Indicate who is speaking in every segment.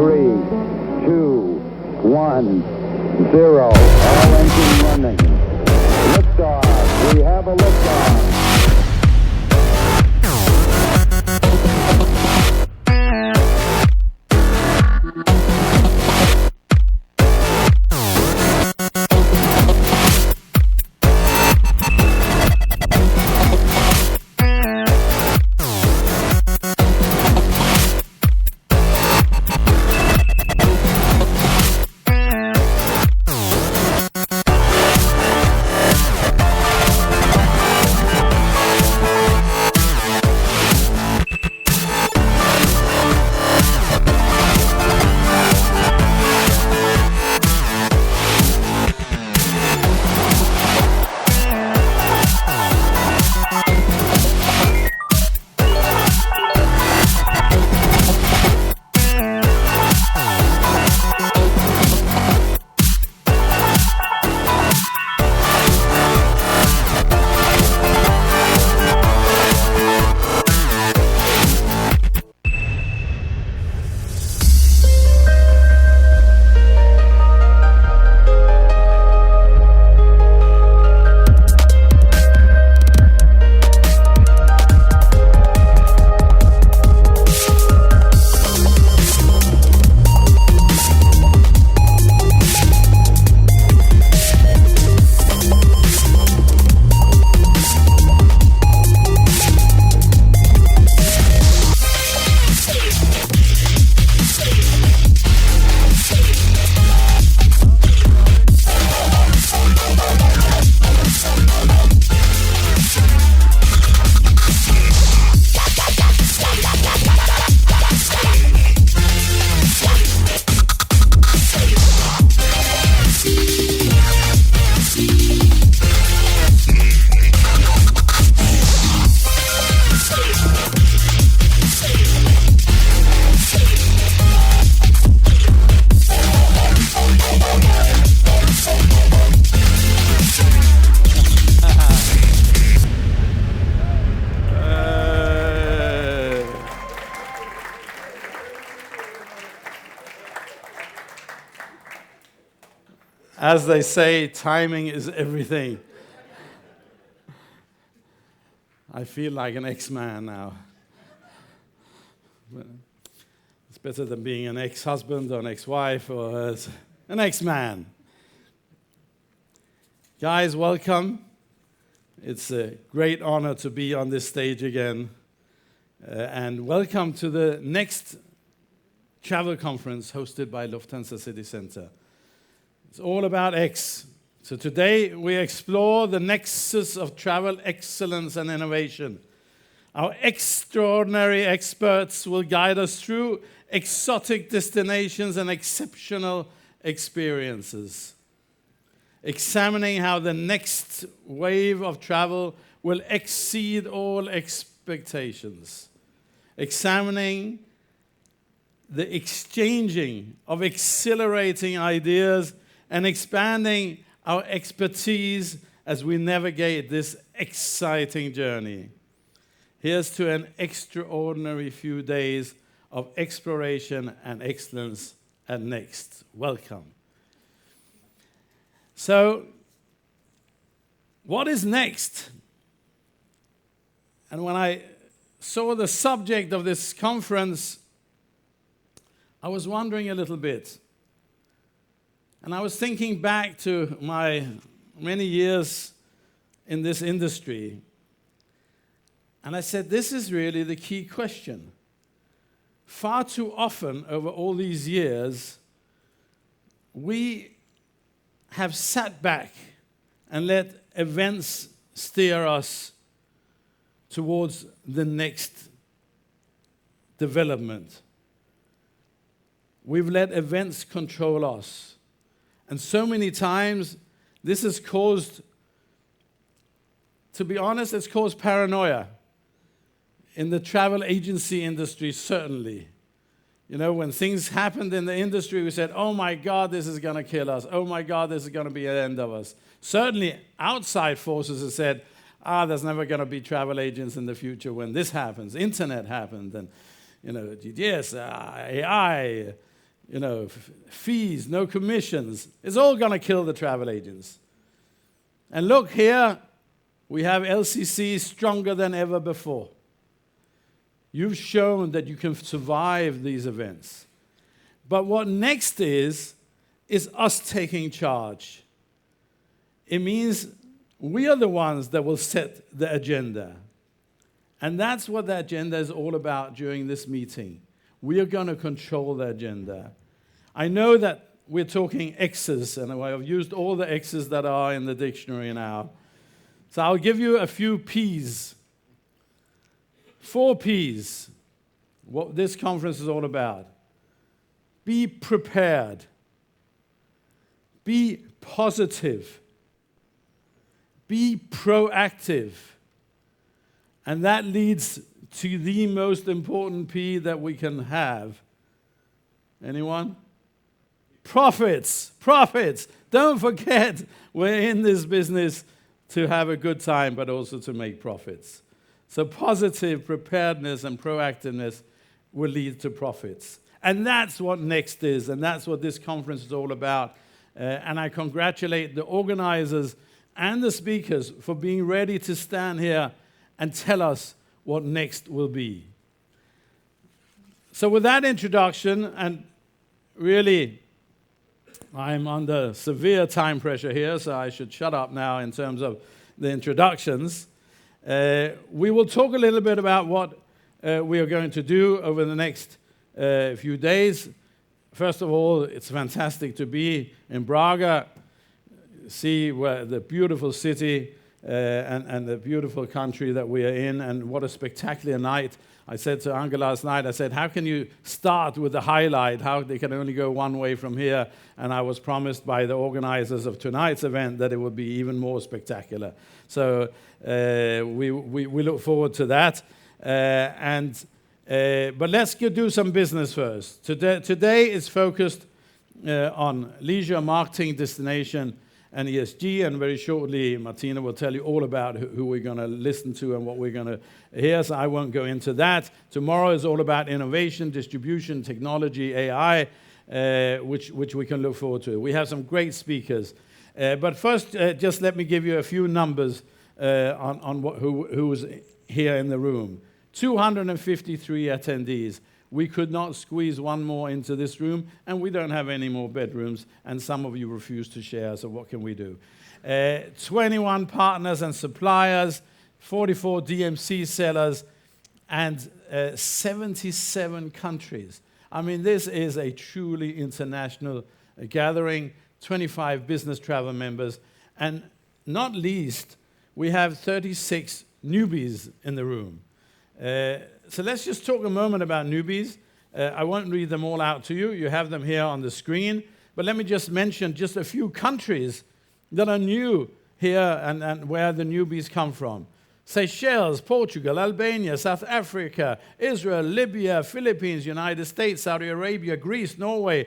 Speaker 1: 3, 2, 1, 0. All engine running. Liftoff. We have a liftoff.
Speaker 2: As they say, timing is everything. I feel like an ex-man now. It's better than being an ex-husband or an ex-wife or an ex-man. Guys, welcome. It's a great honor to be on this stage again. And welcome to the next travel conference hosted by Lufthansa City Center. It's all about X. So today we explore the nexus of travel excellence and innovation. Our extraordinary experts will guide us through exotic destinations and exceptional experiences, examining how the next wave of travel will exceed all expectations, examining the exchanging of exhilarating ideas and expanding our expertise as we navigate this exciting journey. Here's to an extraordinary few days of exploration and excellence at Next. Welcome. So, what is next? And when I saw the subject of this conference, I was wondering a little bit. And I was thinking back to my many years in this industry. And I said, this is really the key question. Far too often over all these years, we have sat back and let events steer us towards the next development. We've let events control us. And so many times, this has caused, to be honest, it's caused paranoia. In the travel agency industry, certainly. You know, when things happened in the industry, we said, oh my God, this is going to kill us. Oh my God, this is going to be the end of us. Certainly, outside forces have said, there's never going to be travel agents in the future when this happens. Internet happened, and, you know, GDS, AI, fees, no commissions. It's all going to kill the travel agents. And look here, we have LCC stronger than ever before. You've shown that you can survive these events. But what next is us taking charge. It means we are the ones that will set the agenda. And that's what the agenda is all about during this meeting. We are going to control the agenda. I know that we're talking X's, and I've used all the X's that are in the dictionary now. So I'll give you a few P's. 4 P's, what this conference is all about. Be prepared. Be positive. Be proactive. And that leads to the most important P that we can have. Anyone? Profits. Profits. Don't forget, we're in this business to have a good time, but also to make profits. So positive preparedness and proactiveness will lead to profits. And that's what next is, and that's what this conference is all about. And I congratulate the organizers and the speakers for being ready to stand here and tell us what next will be. So with that introduction, and really, I'm under severe time pressure here, so I should shut up now in terms of the introductions. We will talk a little bit about what we are going to do over the next few days. First of all, it's fantastic to be in Braga, see where the beautiful city and the beautiful country that we are in, and what a spectacular night. I said to Ange last night, I said, how can you start with the highlight? How they can only go one way from here? And I was promised by the organizers of tonight's event that it would be even more spectacular. So we look forward to that. But let's do some business first. Today is focused on leisure, marketing, destination, and ESG, and very shortly Martina will tell you all about who we're going to listen to and what we're going to hear, so I won't go into that. Tomorrow is all about innovation, distribution, technology, AI, which we can look forward to. We have some great speakers. But first, just let me give you a few numbers on who's here in the room. 253 attendees. We could not squeeze one more into this room, and we don't have any more bedrooms, and some of you refuse to share, so what can we do? 21 partners and suppliers, 44 DMC sellers, and 77 countries. I mean, this is a truly international gathering, 25 business travel members, and not least, we have 36 newbies in the room. So let's just talk a moment about newbies. I won't read them all out to you. You have them here on the screen. But let me just mention just a few countries that are new here and where the newbies come from. Seychelles, Portugal, Albania, South Africa, Israel, Libya, Philippines, United States, Saudi Arabia, Greece, Norway,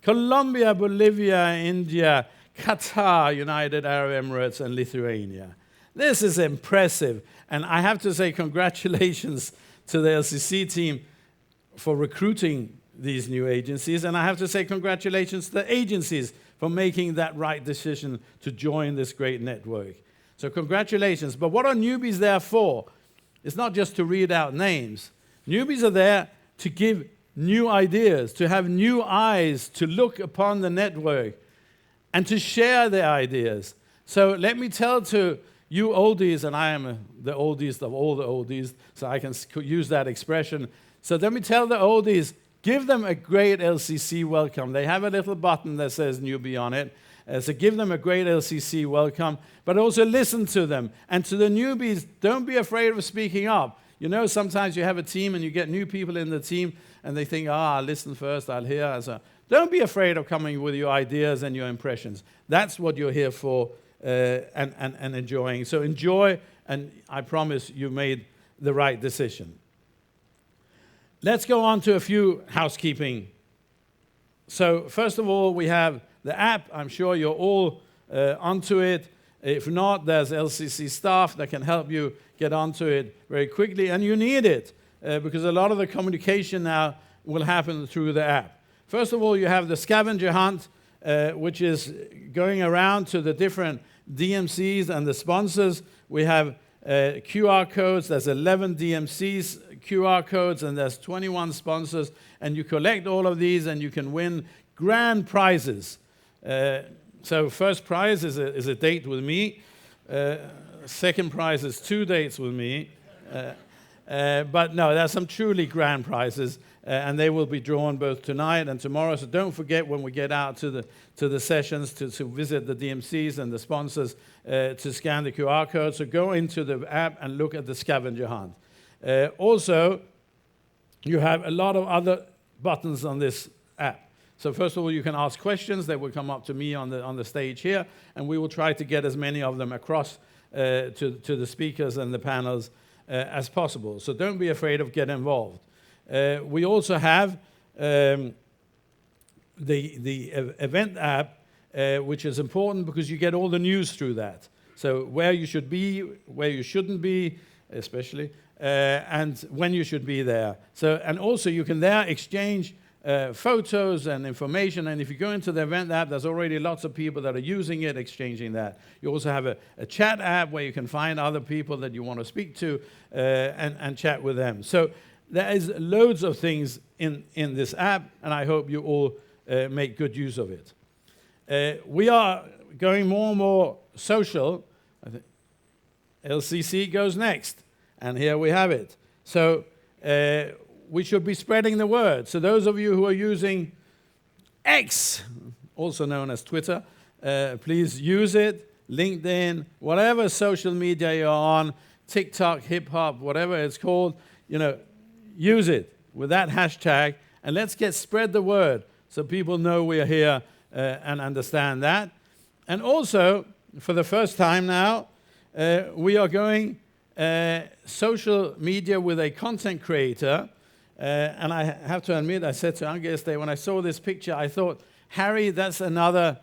Speaker 2: Colombia, Bolivia, India, Qatar, United Arab Emirates, and Lithuania. This is impressive. And I have to say congratulations to the LCC team for recruiting these new agencies. And I have to say congratulations to the agencies for making that right decision to join this great network. So congratulations. But what are newbies there for? It's not just to read out names. Newbies are there to give new ideas, to have new eyes, to look upon the network, and to share their ideas. So let me tell to you oldies, and I am the oldiest of all the oldies, so I can use that expression. So let me tell the oldies, give them a great LCC welcome. They have a little button that says newbie on it. So give them a great LCC welcome, but also listen to them. And to the newbies, don't be afraid of speaking up. You know, sometimes you have a team and you get new people in the team and they think, I'll listen first, I'll hear. So don't be afraid of coming with your ideas and your impressions. That's what you're here for. And enjoying. So enjoy, and I promise you made the right decision. Let's go on to a few housekeeping. So first of all, we have the app. I'm sure you're all onto it. If not, there's LCC staff that can help you get onto it very quickly, and you need it because a lot of the communication now will happen through the app. First of all, you have the scavenger hunt, which is going around to the different DMCs and the sponsors. We have QR codes. There's 11 DMCs QR codes, and there's 21 sponsors. And you collect all of these, and you can win grand prizes. So first prize is a date with me. Second prize is 2 dates with me. But no, there's some truly grand prizes, and they will be drawn both tonight and tomorrow. So don't forget when we get out to the sessions to visit the DMCs and the sponsors to scan the QR code. So go into the app and look at the scavenger hunt. Also, you have a lot of other buttons on this app. So first of all, you can ask questions. They will come up to me on the stage here, and we will try to get as many of them across to the speakers and the panels as possible. So don't be afraid of getting involved. We also have the event app, which is important because you get all the news through that. So where you should be, where you shouldn't be, especially, and when you should be there. So, and also you can there exchange photos and information, and if you go into the event app, there's already lots of people that are using it, exchanging that. You also have a chat app where you can find other people that you want to speak to and chat with them. So there is loads of things in this app, and I hope you all make good use of it. We are going more and more social. I think LCC goes next, and here we have it. So we should be spreading the word. So those of you who are using X, also known as Twitter, please use it, LinkedIn, whatever social media you're on, TikTok, hip-hop, whatever it's called, use it with that hashtag, and let's spread the word so people know we are here and understand that. And also, for the first time now, we are going social media with a content creator. And I have to admit, I said to Ange yesterday, when I saw this picture, I thought, Harry, that's another,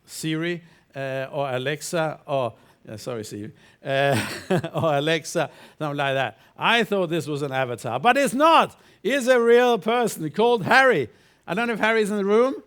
Speaker 2: Siri, or Alexa, or, Siri, or Alexa, something like that. I thought this was an avatar, but it's not. It's a real person called Harry. I don't know if Harry's in the room.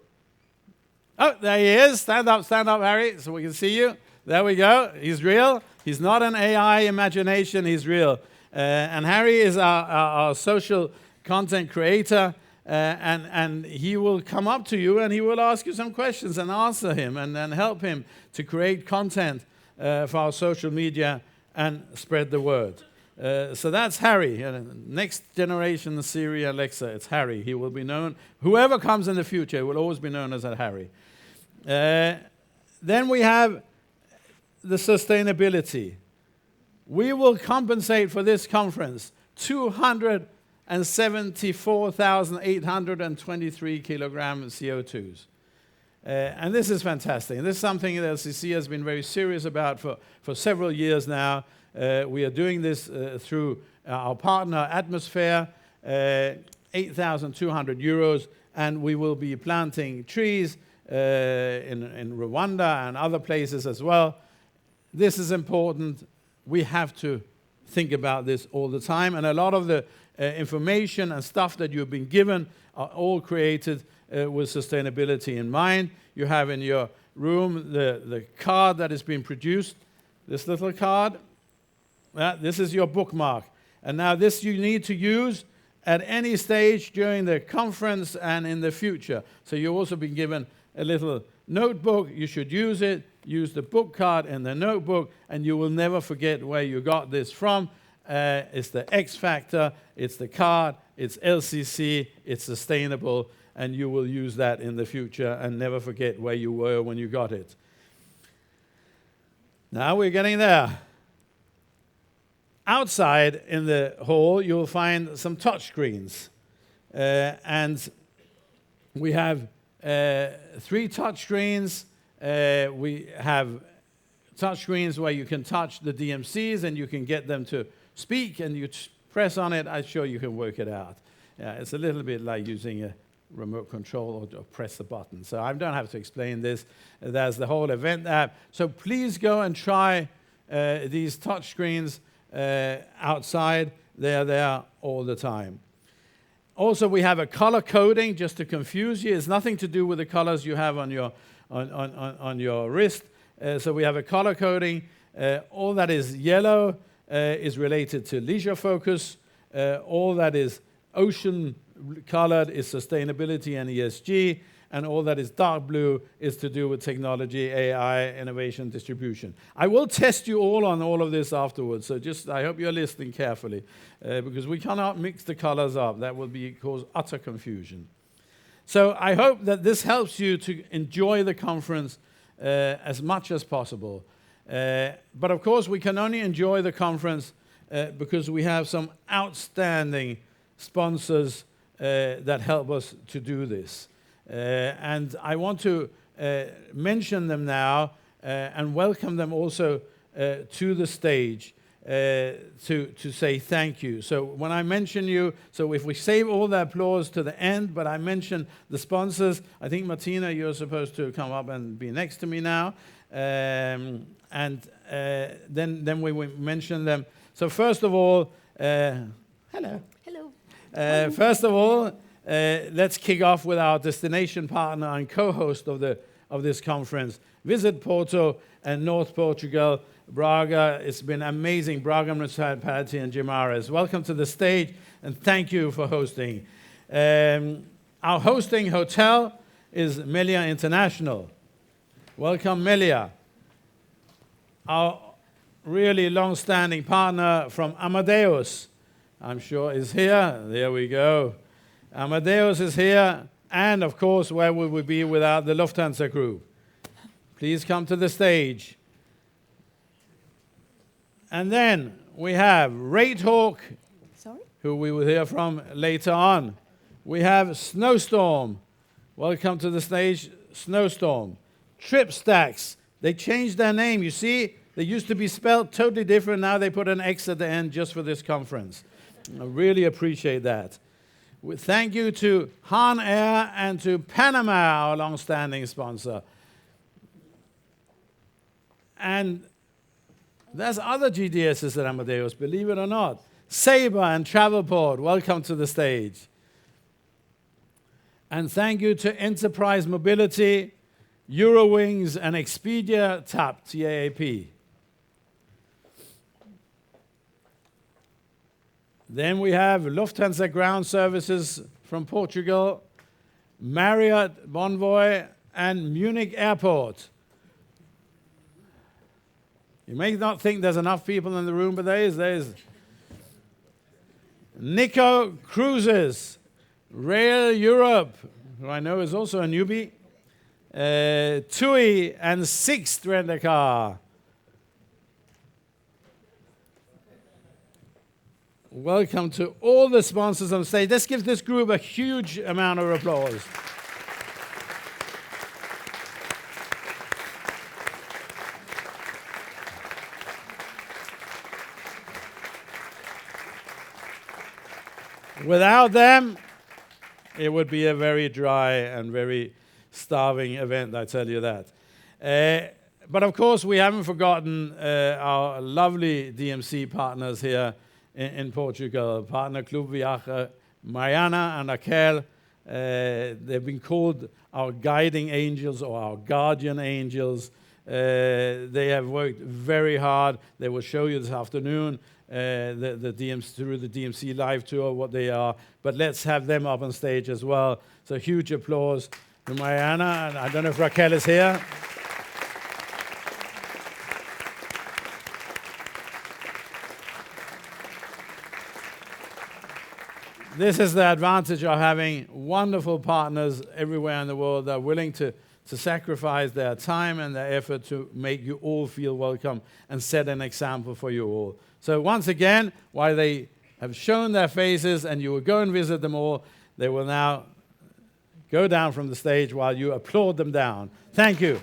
Speaker 2: Oh, there he is. Stand up, Harry, so we can see you. There we go. He's real. He's not an AI imagination. He's real. And Harry is our social content creator, and he will come up to you and he will ask you some questions and answer him and help him to create content for our social media and spread the word. So that's Harry. Next generation Siri, Alexa, it's Harry. He will be known, whoever comes in the future will always be known as a Harry. Then we have the sustainability. We will compensate for this conference 274,823 kilograms CO2s. And this is fantastic. And this is something that LCC has been very serious about for several years now. We are doing this through our partner Atmosphere, 8,200 euros, and we will be planting trees in Rwanda and other places as well. This is important. We have to think about this all the time, and a lot of the information and stuff that you've been given are all created with sustainability in mind. You have in your room the card that has been produced, this little card. This is your bookmark, and now this you need to use at any stage during the conference and in the future. So you've also been given a little notebook. You should use it. Use the book card in the notebook, and you will never forget where you got this from. It's the X Factor, it's the card, it's LCC, it's sustainable, and you will use that in the future and never forget where you were when you got it. Now we're getting there. Outside in the hall, you'll find some touch screens. And we have 3 touch screens. We have touch screens where you can touch the DMCs and you can get them to speak, and you press on it. I'm sure you can work it out. It's a little bit like using a remote control or press the button. So I don't have to explain this. There's the whole event app. So please go and try these touch screens outside. They are there all the time. Also, we have a color coding, just to confuse you. It's nothing to do with the colors you have on your wrist. So we have a color coding. All that is yellow is related to leisure focus. All that is ocean colored is sustainability and ESG. And all that is dark blue is to do with technology, AI, innovation, distribution. I will test you all on all of this afterwards, so I hope you're listening carefully, because we cannot mix the colors up. That will cause utter confusion. So I hope that this helps you to enjoy the conference as much as possible. But of course, we can only enjoy the conference because we have some outstanding sponsors that help us to do this. And I want to mention them now and welcome them also to the stage to say thank you. So when I mention you, so if we save all the applause to the end, but I mention the sponsors, I think Martina, you're supposed to come up and be next to me now. Then we will mention them. So first of all, hello.
Speaker 3: Hello.
Speaker 2: First of all, let's kick off with our destination partner and co-host of this conference, Visit Porto and North Portugal, Braga. It's been amazing. Braga Municipality and Guimarães. Welcome to the stage, and thank you for hosting. Our hosting hotel is Melia International. Welcome, Melia. Our really long-standing partner from Amadeus, I'm sure is here. There we go. Amadeus is here, and of course, where would we be without the Lufthansa Group? Please come to the stage. And then we have Ratehawk, who we will hear from later on. We have Snowstorm. Welcome to the stage, Snowstorm. TripStacks. They changed their name. You see, they used to be spelled totally different. Now they put an X at the end just for this conference. I really appreciate that. Thank you to Han Air and to Panama, our long-standing sponsor. And there's other GDSs at Amadeus, believe it or not. Sabre and Travelport, welcome to the stage. And thank you to Enterprise Mobility, Eurowings, and Expedia TAP, TAAP. Then we have Lufthansa Ground Services from Portugal, Marriott Bonvoy, and Munich Airport. You may not think there's enough people in the room, but there is. Nico Cruises, Rail Europe, who I know is also a newbie, TUI, and Sixt Rent-A-Car. Welcome to all the sponsors on stage. Let's give this group a huge amount of applause. Without them, it would be a very dry and very starving event, I tell you that. But of course, we haven't forgotten our lovely DMC partners here in Portugal, partner Club Viaje, Mariana and Raquel. They've been called our guiding angels or our guardian angels. They have worked very hard. They will show you this afternoon the DMC, through the DMC live tour what they are. But let's have them up on stage as well. So huge applause to Mariana. And I don't know if Raquel is here. This is the advantage of having wonderful partners everywhere in the world that are willing to sacrifice their time and their effort to make you all feel welcome and set an example for you all. So once again, while they have shown their faces and you will go and visit them all, they will now go down from the stage while you applaud them down. Thank you.